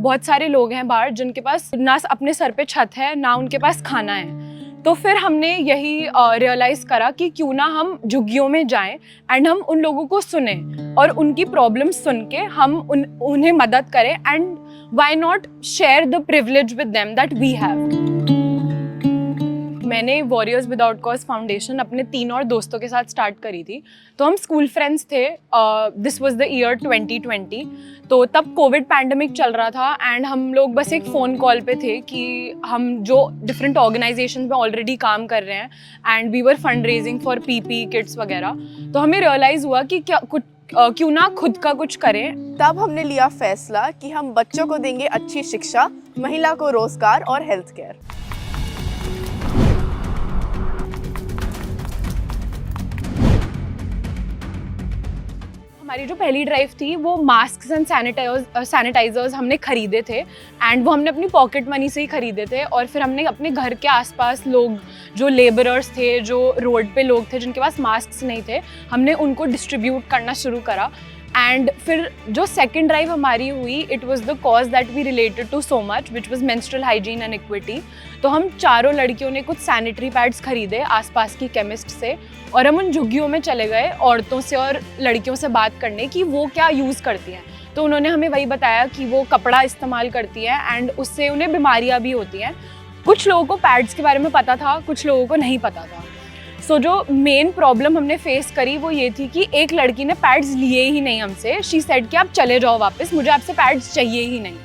बहुत सारे लोग हैं बाहर जिनके पास ना अपने सर पे छत है ना उनके पास खाना है। तो फिर हमने यही रियलाइज़ करा कि क्यों ना हम झुग्गियों में जाएं एंड हम उन लोगों को सुने और उनकी प्रॉब्लम्स सुन के हम उन्हें मदद करें and why not share the privilege with them that we have. मैंने वॉरियर्स विदाउट कॉज फाउंडेशन अपने 3 और दोस्तों के साथ स्टार्ट करी थी। तो हम स्कूल फ्रेंड्स थे। This was the year 2020। तो तब कोविड पैंडमिक चल रहा था एंड हम लोग बस एक फ़ोन कॉल पे थे कि हम जो डिफरेंट ऑर्गेनाइजेशन में ऑलरेडी काम कर रहे हैं and we were fund raising for PP kits वगैरह। तो हमें रियलाइज़ हुआ कि क्यों ना खुद का कुछ करें। तब हमने लिया फैसला कि हम बच्चों को देंगे अच्छी शिक्षा, महिला को रोजगार और हेल्थ केयर। हमारी जो पहली ड्राइव थी वो मास्क एंड सैनिटाइजर्स हमने खरीदे थे एंड वो हमने अपनी पॉकेट मनी से ही खरीदे थे। और फिर हमने अपने घर के आसपास लोग जो लेबरर्स थे, जो रोड पे लोग थे जिनके पास मास्क नहीं थे, हमने उनको डिस्ट्रीब्यूट करना शुरू करा। एंड फिर जो सेकेंड ड्राइव हमारी हुई, it was the cause that we related to so much which was menstrual hygiene and equity. तो हम चारों लड़कियों ने कुछ सैनिटरी पैड्स खरीदे आसपास की केमिस्ट से और हम उन झुग्गियों में चले गए औरतों से और लड़कियों से बात करने की वो क्या यूज़ करती हैं। तो उन्होंने हमें वही बताया कि वो कपड़ा इस्तेमाल करती हैं एंड उससे उन्हें बीमारियाँ भी होती हैं। कुछ लोगों को पैड्स के बारे में पता था, कुछ लोगों को नहीं पता था। सो जो मेन प्रॉब्लम हमने फेस करी वो ये थी कि एक लड़की ने पैड्स लिए ही नहीं हमसे। शी सेड कि आप चले जाओ वापस, मुझे आपसे पैड्स चाहिए ही नहीं।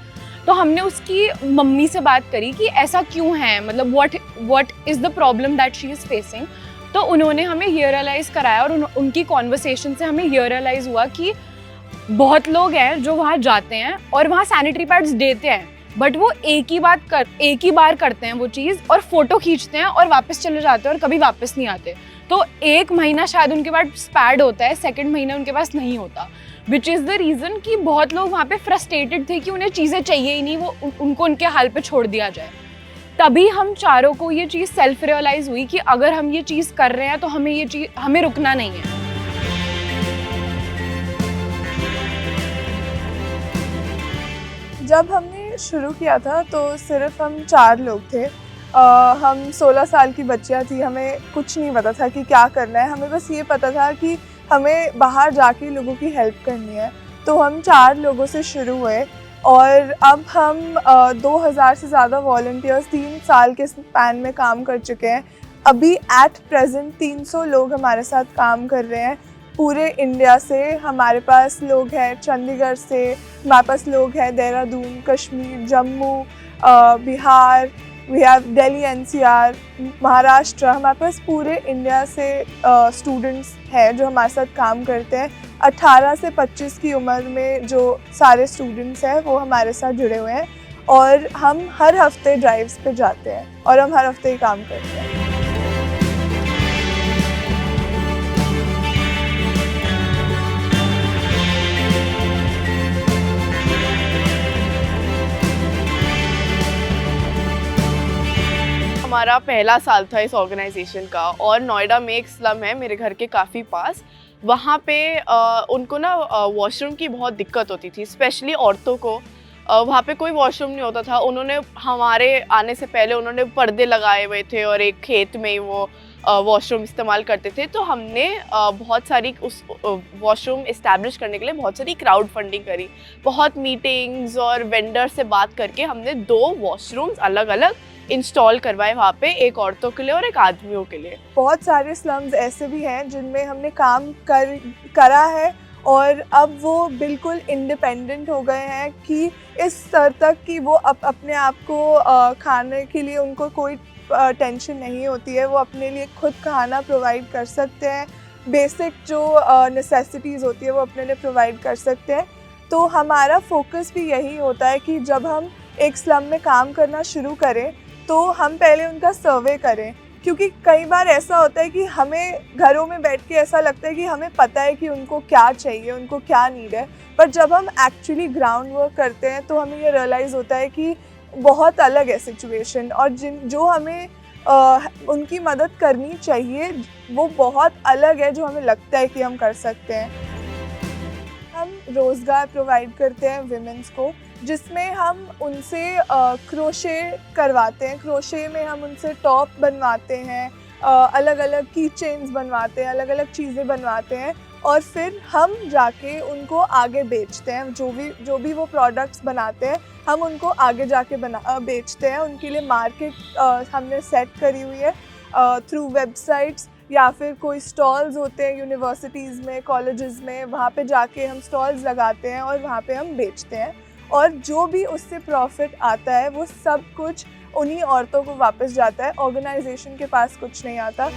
तो हमने उसकी मम्मी से बात करी कि ऐसा क्यों है, मतलब what is the problem that she is facing. तो उन्होंने हमें ये रियलाइज़ कराया और उनकी कॉन्वर्सेशन से हमें ये रियलाइज़ हुआ कि बहुत लोग हैं जो वहाँ जाते हैं और वहाँ सैनिटरी पैड्स देते हैं, बट वो एक ही बार करते हैं वो चीज़ और फोटो खींचते हैं और वापस चले जाते हैं और कभी वापस नहीं आते। तो 1 महीना शायद उनके पास पैड होता है, सेकंड महीना उनके पास नहीं होता, विच इज़ द रीज़न कि बहुत लोग वहाँ पे फ्रस्ट्रेटेड थे कि उन्हें चीज़ें चाहिए ही नहीं, वो उनको उनके हाल पे छोड़ दिया जाए। तभी हम चारों को ये चीज़ सेल्फ रियलाइज़ हुई कि अगर हम ये चीज़ कर रहे हैं तो हमें रुकना नहीं है। जब हमने शुरू किया था तो सिर्फ हम 4 लोग थे। हम 16 साल की बच्चियाँ थी, हमें कुछ नहीं पता था कि क्या करना है। हमें बस ये पता था कि हमें बाहर जाके लोगों की हेल्प करनी है। तो हम 4 लोगों से शुरू हुए और अब हम 2000 से ज़्यादा वॉलंटियर्स 3 साल के स्पैन में काम कर चुके हैं। अभी एट प्रेजेंट 300 लोग हमारे साथ काम कर रहे हैं पूरे इंडिया से। हमारे पास लोग हैं चंडीगढ़ से, हमारे पास लोग हैं Dehradun, Kashmir, Jammu, Bihar, we have Delhi NCR, Maharashtra. हमारे पास पूरे इंडिया से स्टूडेंट्स हैं जो हमारे साथ काम करते हैं। 18 से 25 की उम्र में जो सारे स्टूडेंट्स हैं वो हमारे साथ जुड़े हुए हैं और हम हर हफ्ते ड्राइव्स पे जाते हैं और हम हर हफ्ते ही काम करते हैं। हमारा पहला साल था इस ऑर्गेनाइजेशन का और नोएडा में एक स्लम है मेरे घर के काफ़ी पास। वहाँ पे उनको ना वॉशरूम की बहुत दिक्कत होती थी, स्पेशली औरतों को। वहाँ पे कोई वॉशरूम नहीं होता था। उन्होंने हमारे आने से पहले उन्होंने पर्दे लगाए हुए थे और एक खेत में ही वो वॉशरूम इस्तेमाल करते थे। तो हमने बहुत सारी उस वॉशरूम इस्टेब्लिश करने के लिए बहुत सारी क्राउड फंडिंग करी, बहुत मीटिंग्स और वेंडर से बात करके हमने 2 वॉशरूम्स अलग अलग इंस्टॉल करवाए वहाँ पे, एक औरतों के लिए और एक आदमियों के लिए। बहुत सारे स्लम्स ऐसे भी हैं जिनमें हमने काम करा है और अब वो बिल्कुल इंडिपेंडेंट हो गए हैं कि इस स्तर तक कि वो अपने आप को खाने के लिए उनको कोई टेंशन नहीं होती है। वो अपने लिए खुद खाना प्रोवाइड कर सकते हैं, बेसिक जो नेसेसिटीज़ होती है वो अपने लिए प्रोवाइड कर सकते हैं। तो हमारा फोकस भी यही होता है कि जब हम एक स्लम में काम करना शुरू करें तो हम पहले उनका सर्वे करें, क्योंकि कई बार ऐसा होता है कि हमें घरों में बैठ के ऐसा लगता है कि हमें पता है कि उनको क्या चाहिए, उनको क्या नीड है, पर जब हम एक्चुअली ग्राउंड वर्क करते हैं तो हमें ये रियलाइज़ होता है कि बहुत अलग है सिचुएशन और जो हमें उनकी मदद करनी चाहिए वो बहुत अलग है जो हमें लगता है कि हम कर सकते हैं। हम रोज़गार प्रोवाइड करते हैं विमेंस को, जिसमें हम उनसे क्रोशे करवाते हैं। क्रोशे में हम उनसे टॉप बनवाते हैं, अलग अलग की चेन्स बनवाते हैं, अलग अलग चीज़ें बनवाते हैं और फिर हम जाके उनको आगे बेचते हैं। जो भी वो प्रोडक्ट्स बनाते हैं हम उनको आगे जाके बेचते हैं। उनके लिए मार्केट हमने सेट करी हुई है थ्रू वेबसाइट्स या फिर कोई स्टॉल्स होते हैं यूनिवर्सिटीज़ में, कॉलेजेस में, वहाँ पे जाके हम स्टॉल्स लगाते हैं और वहाँ पे हम बेचते हैं। और जो भी उससे प्रॉफिट आता है वो सब कुछ उन्हीं औरतों को वापस जाता है, ऑर्गेनाइजेशन के पास कुछ नहीं आता।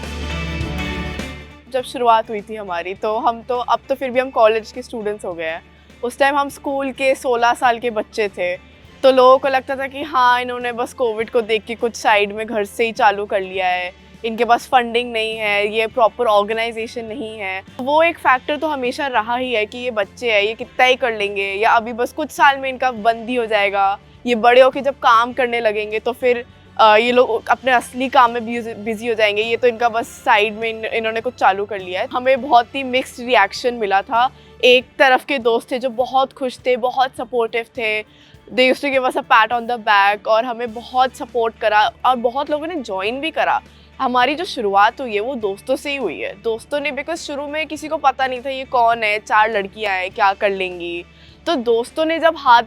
जब शुरुआत हुई थी हमारी तो अब तो फिर भी हम कॉलेज के स्टूडेंट्स हो गए हैं। उस टाइम हम स्कूल के 16 साल के बच्चे थे, तो लोगों को लगता था कि हाँ, इन्होंने बस कोविड को देख के कुछ साइड में घर से ही चालू कर लिया है, इनके पास फंडिंग नहीं है, ये प्रॉपर ऑर्गेनाइजेशन नहीं है। वो एक फैक्टर तो हमेशा रहा ही है कि ये बच्चे हैं, ये कितना ही कर लेंगे, या अभी बस कुछ साल में इनका बंद ही हो जाएगा, ये बड़े होके जब काम करने लगेंगे तो फिर ये लोग अपने असली काम में बिजी हो जाएंगे, ये तो इनका बस साइड में इन्होंने कुछ चालू कर लिया है। हमें बहुत ही मिक्स्ड रिएक्शन मिला था। एक तरफ के दोस्त थे जो बहुत खुश थे, बहुत सपोर्टिव थे, they used to give us a pat on the back और हमें बहुत सपोर्ट करा और बहुत लोगों ने ज्वाइन भी करा। हमारी जो शुरुआत हुई है वो दोस्तों से ही हुई है। दोस्तों ने, बिकॉज शुरू में किसी को पता नहीं था ये कौन है, 4 लड़कियां हैं, क्या कर लेंगी, तो दोस्तों ने जब हाथ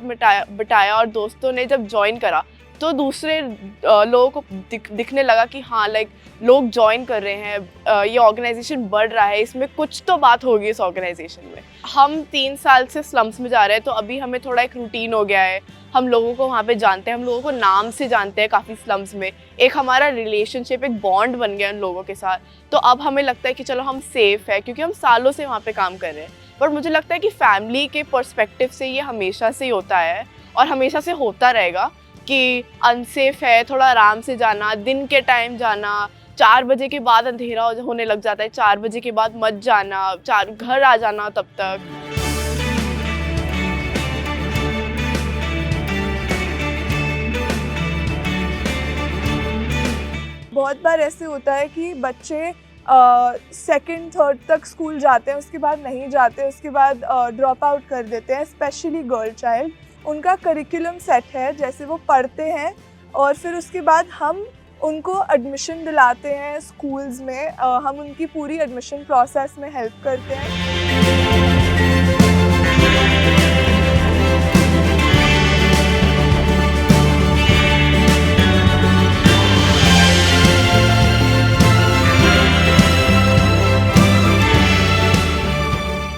बटाया और दोस्तों ने जब ज्वाइन करा तो दूसरे लोगों को दिखने लगा कि हाँ, लाइक लोग ज्वाइन कर रहे हैं, ये ऑर्गेनाइजेशन बढ़ रहा है, इसमें कुछ तो बात होगी इस ऑर्गेनाइजेशन में। हम 3 साल से स्लम्स में जा रहे हैं तो अभी हमें थोड़ा एक रूटीन हो गया है। हम लोगों को वहाँ पे जानते हैं, हम लोगों को नाम से जानते हैं काफ़ी स्लम्स में। एक हमारा रिलेशनशिप, एक बॉन्ड बन गया उन लोगों के साथ। तो अब हमें लगता है कि चलो हम सेफ़ है, क्योंकि हम सालों से वहाँ पे काम कर रहे हैं। पर मुझे लगता है कि फैमिली के पर्सपेक्टिव से ये हमेशा से ही होता है और हमेशा से होता रहेगा कि अनसेफ है, थोड़ा आराम से जाना, दिन के टाइम जाना, 4 बजे के बाद अंधेरा होने लग जाता है, 4 बजे के बाद मत जाना, घर आ जाना तब तक। बहुत बार ऐसे होता है कि बच्चे सेकंड थर्ड तक स्कूल जाते हैं, उसके बाद नहीं जाते, उसके बाद ड्रॉप आउट कर देते हैं, स्पेशली गर्ल चाइल्ड। उनका करिकुलम सेट है, जैसे वो पढ़ते हैं और फिर उसके बाद हम उनको एडमिशन दिलाते हैं स्कूल्स में, हम उनकी पूरी एडमिशन प्रोसेस में हेल्प करते हैं।